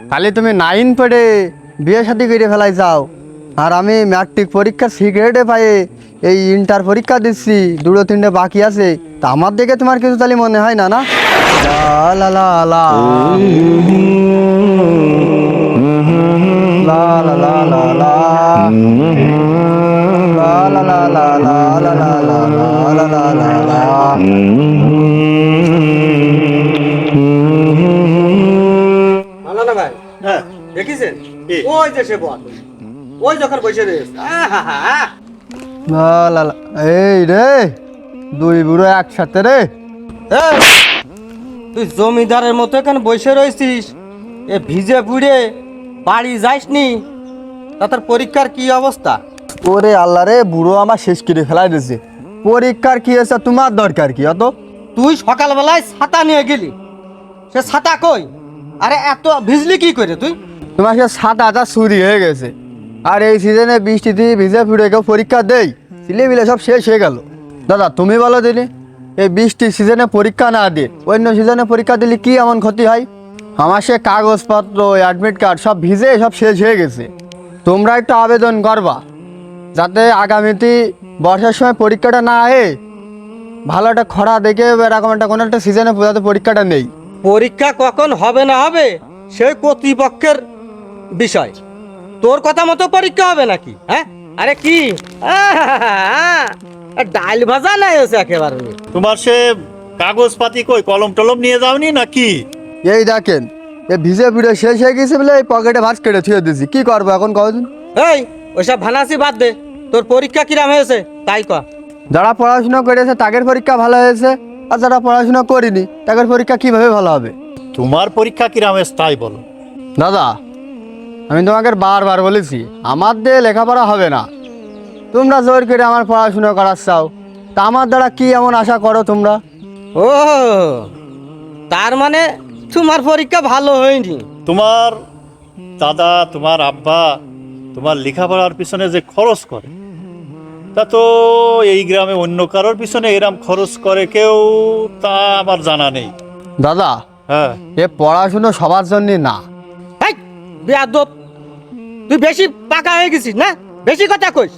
খালি তুমি 9 পড়ে বিয়ে শাদী করে ফেলাই যাও, আর আমি ম্যাট্রিক পরীক্ষা সিগারেটে পাই, এই ইন্টার পরীক্ষা দিচ্ছি, 2-3টে বাকি আছে, তা আমার দিকে তোমার কিছু তাহলে মনে হয় না? না লা লা লা লা লা লা লা লা লা লা লা লা লা লা লা লা লা লা লা। মাওলানা ভাই, হ্যাঁ দেখেছেন কি? ওই যে সে বল, ওই যখন বসে রয়েছে, লা লা লা। এই রে, দুই বুড়ো একসাথে রে। এই, তুই জমিদারের মতো এখানে বসে রয়েছিস, এ ভিজে পুড়ে বাড়ি যাসনি, তা তোর পরীক্ষার কি অবস্থা? ওরে আল্লাহ রে, বুড়ো আমার শেষ করে ফেলাই দিয়েছে। পরীক্ষার কি আছে, তোমার দরকার কি অত? তুই সকালবেলায় ছাতা নিয়ে গেলি, সে ছাতা কই? আরে এত ভিজলি কি করে তুই? তোমার সে 7-8 চুরি হয়ে গেছে, আর এই সিজনে বৃষ্টি দিয়ে ভিজে ফুড়ে কেউ পরীক্ষা দেই? ছেলেপিলে সব শেষ হয়ে গেল। দাদা তুমি বলো দিনি, এই বৃষ্টির সিজনে পরীক্ষা না দিয়ে অন্য সিজনে পরীক্ষা দিলে কি এমন ক্ষতি হয়? আমার সে কাগজপত্র, অ্যাডমিট কার্ড সব ভিজে সব শেষ হয়ে গেছে। তোমরা একটু আবেদন করবা যাতে আগামীতে বর্ষার সময় পরীক্ষাটা না আয়ে, ভালো একটা খরা দেখে এরকম একটা কোনো একটা সিজনে যাতে পরীক্ষাটা নেই। পরীক্ষা কখন হবে না হবে সেই কর্তৃপক্ষের বিষয়, তোর কথা মতো পরীক্ষা হবে নাকি? হ্যাঁ, আরে কি ডাল ভাজা নাই হচ্ছে একেবারে। তোমার সে কাগজপাতি কই, কলম টলম নিয়ে যাওনি নাকি? এই দেখেন, এ ভিজে ভিড়ে শেষ হয়ে গেছে বলে এই পকেটে ভাঁজ কেটে থুয়ে দিয়েছি, কি করবো এখন কদিন? এই ওইসব ভানাসি বাদ দে, তোর পরীক্ষা কিরাম হয়েছে তাই ক। যারা পড়াশোনা করেছে তাদের পরীক্ষা ভালো হয়েছে, আর যারা পড়াশোনা করিনি তাদের পরীক্ষা কিভাবে ভালো হবে? তোমার পরীক্ষা কিরাম হয়েছে তাই বলো। দাদা আমি তোমাকে বারবার বলেছি আমার দিয়ে লেখাপড়া হবে না, তোমরা জোর করে আমার পড়াশোনা করাচ্ছাও, তা আমার দ্বারা কি এমন আশা করো তোমরা? ও, তার মানে তোমার পরীক্ষা ভালো হয়নি? তোমার দাদা, তোমার আব্বা তোমার লেখাপড়ার পিছনে যে খরচ করে, তা তো এই গ্রামে অন্য কারোর পিছনে এরম খরচ করে কেউ তা আমার জানা নেই। দাদা হ্যাঁ, এ পড়াশুনো সবার জন্য না। এই বেয়াদব, তুই বেশি পাকা হয়ে গেছিস না, বেশি কথা কইস।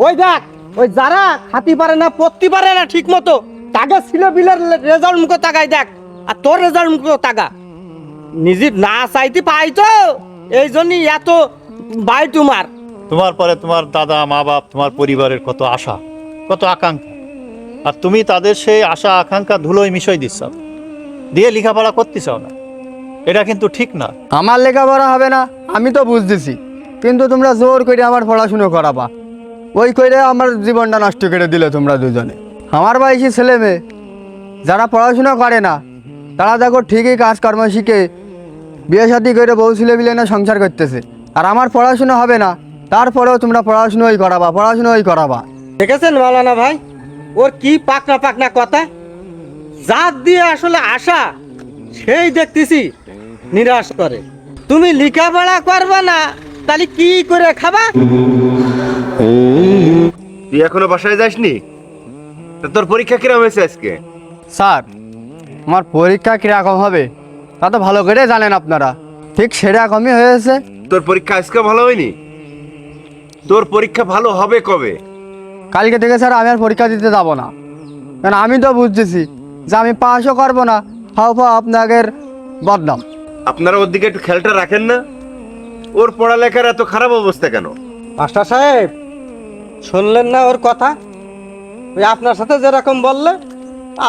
ওই দেখ, ওই যারা খাতি পারে না পড়তে পারে না ঠিক মতো, তাকে ছিল বিলের রেজাল্ট মুখে তাকাই দেখ, আর তোর রেজাল্ট মুখে তাকা। নিজে না চাইতে পাই তো, এই জন্যই এত বাই তোমার। তোমার পরে তোমার দাদা, মা বাপ, তোমার পরিবারের কত আশা, কত আকাঙ্ক্ষা, আর তুমি তাদের সেই আশা আকাঙ্ক্ষা ধুলোয় মিশাই দিচ্ছ, দিয়ে লেখাপড়া করতে চাও না, এটা কিন্তু ঠিক না। আমার লেখাপড়া হবে না আমি তো বুঝতেছি, কিন্তু তোমরা জোর করে আমার পড়াশুনো করাবা, ওই করে আমার জীবনটা নষ্ট করে দিলে তোমরা দুজনে। আমার বয়সী ছেলে মেয়ে যারা পড়াশুনো করে না, তারা দেখো ঠিকই কাজকর্ম শিখে বিয়ে শাদি করে বউ ছেলে মিলে না সংসার করতেছে, আর আমার পড়াশুনো হবে না, তারপরেও তোমরা পড়াশুনোই করাবা। দেখেছেন মাওলানা ভাই, ওর কি পাকনা পাকনা কথা, জাত দিয়ে আসলে আশা সেই দেখতেছি নিরাশ করে। তুমি লেখাপড়া করবা না তাহলে কি করে খাবা? তুই এখনো বাসায় যাসনি? তা তোর পরীক্ষা কিরম হয়েছে আজকে? স্যার আমার পরীক্ষা কীরকম হবে তা তো ভালো করে জানেন আপনারা, ঠিক সেরকমই হয়েছে। তোর পরীক্ষা আজকে ভালো হয়নি? তোর পরীক্ষা ভালো হবে কবে? কালকে থেকে স্যার আমি আর পরীক্ষা দিতে যাব না, কারণ আমি তো বুঝতেছি যে আমি পাসও করবো না, হাও আপনাদের বদনাম। আপনারা ওর দিকে একটু খেয়ালটা রাখেন না? ওর পড়ালেখার এত খারাপ অবস্থা কেন? মাস্টার সাহেব, শুনলেন না ওর কথা? ওই আপনার সাথে যেরকম বললে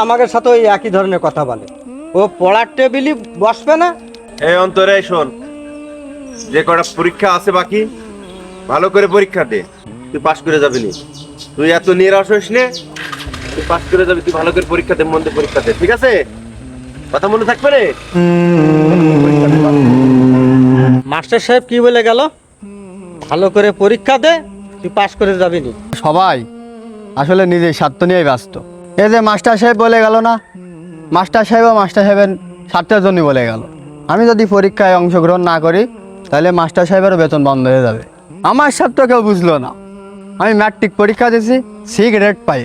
আমাদের সাথে ওই একই ধরনের কথা বলে। ও পড়ার টেবিলই বসবে না। এই অন্তরে শোন, যে কটা পরীক্ষা আছে বাকি, ভালো করে পরীক্ষা দে, তুই পাস করে যাবি নি। তুই এত নিরাশ হইস নে, তুই পাস করে যাবি, তুই ভালো করে পরীক্ষা দে, মন দিয়ে পরীক্ষা দে, ঠিক আছে? কথা মনে থাকবে রে? মাস্টার সাহেব কি বলে গেল? ভালো করে পরীক্ষা দে, তুই পাস করে যাবি নি। সবাই আসলে নিজের স্বার্থ নিয়েই ব্যস্ত। এই যে মাস্টার সাহেব বলে গেল না, মাস্টার সাহেবের স্বার্থের জন্য বলে গেল। আমি যদি পরীক্ষায় অংশগ্রহণ না করি তাহলে মাস্টার সাহেবেরও বেতন বন্ধ হয়ে যাবে। আমার স্বার্থ কেউ বুঝলো না। আমি ম্যাট্রিক পরীক্ষা দিয়েছি, সিগারেট পাই,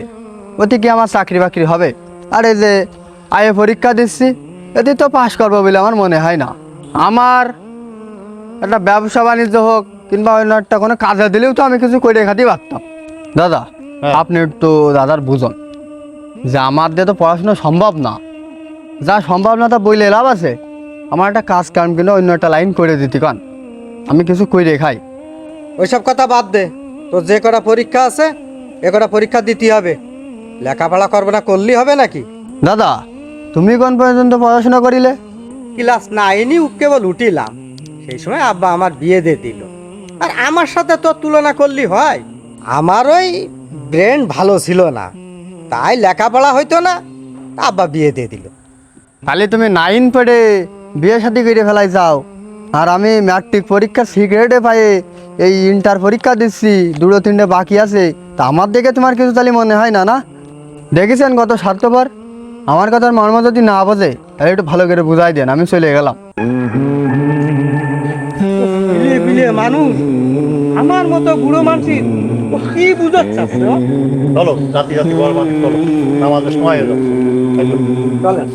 ওতে কি আমার চাকরি বাকরি হবে? আর এই যে আয়ে পরীক্ষা দিচ্ছি, এতে তো পাশ করবো বলে আমার মনে হয় না। আমার একটা ব্যবসা বাণিজ্য হোক কিংবা অন্য একটা কোনো কাজে দিলেও তো আমি কিছু করে খাতে পারতাম। দাদা হ্যাঁ। আপনি একটু দাদার বুঝুন যে আমার দিয়ে তো পড়াশোনা সম্ভব না, যা সম্ভব না তা বইলে লাভ আছে। আমার একটা কাজ কাম কিনে অন্য একটা লাইন করে দিতে কান, আমি কিছু করে খাই। ওইসব কথা বাদ দে, তোর যে কটা পরীক্ষা আছে এ কটা পরীক্ষা দিতে হবে। লেখাপড়া করবে না করলেই হবে নাকি? দাদা তুমি কোন পর্যন্ত পড়াশোনা করিলে? ক্লাস 9ই কেবল উঠিলাম, সেই সময় আব্বা আমার বিয়ে দিয়ে দিল। আর আমার সাথে তোর তুলনা করলি হয়? আমার ওই ব্রেন ভালো ছিল না, তাই লেখাপড়া হইতো না, আব্বা বিয়ে দিয়ে দিল। তাহলে তুমি 9 পড়ে বিয়ে শাদী করে ফেলাই যাও, আর আমি ম্যাট্রিক পরীক্ষা সিগারেটে পাই, এই ইন্টার পরীক্ষা দিচ্ছি, 2-3টে বাকি আছে। তা আমার দেখে তোমার কিছু তাহলে মনে হয় না? না দেখেছেন কত স্বার্থপর? আমার কথার মর্ম যদি না বোঝে তাহলে একটু ভালো করে বুঝাই দেন, আমি চলে গেলাম। বিলে বিলে মানুষ, আমার মতো বুড়ো মানুষের ও কি বুঝাচ্ছে? চলো জাতি জাতি বড় মানুষ, চলো আমাদের সময় হয়ে যাচ্ছে। চলেন।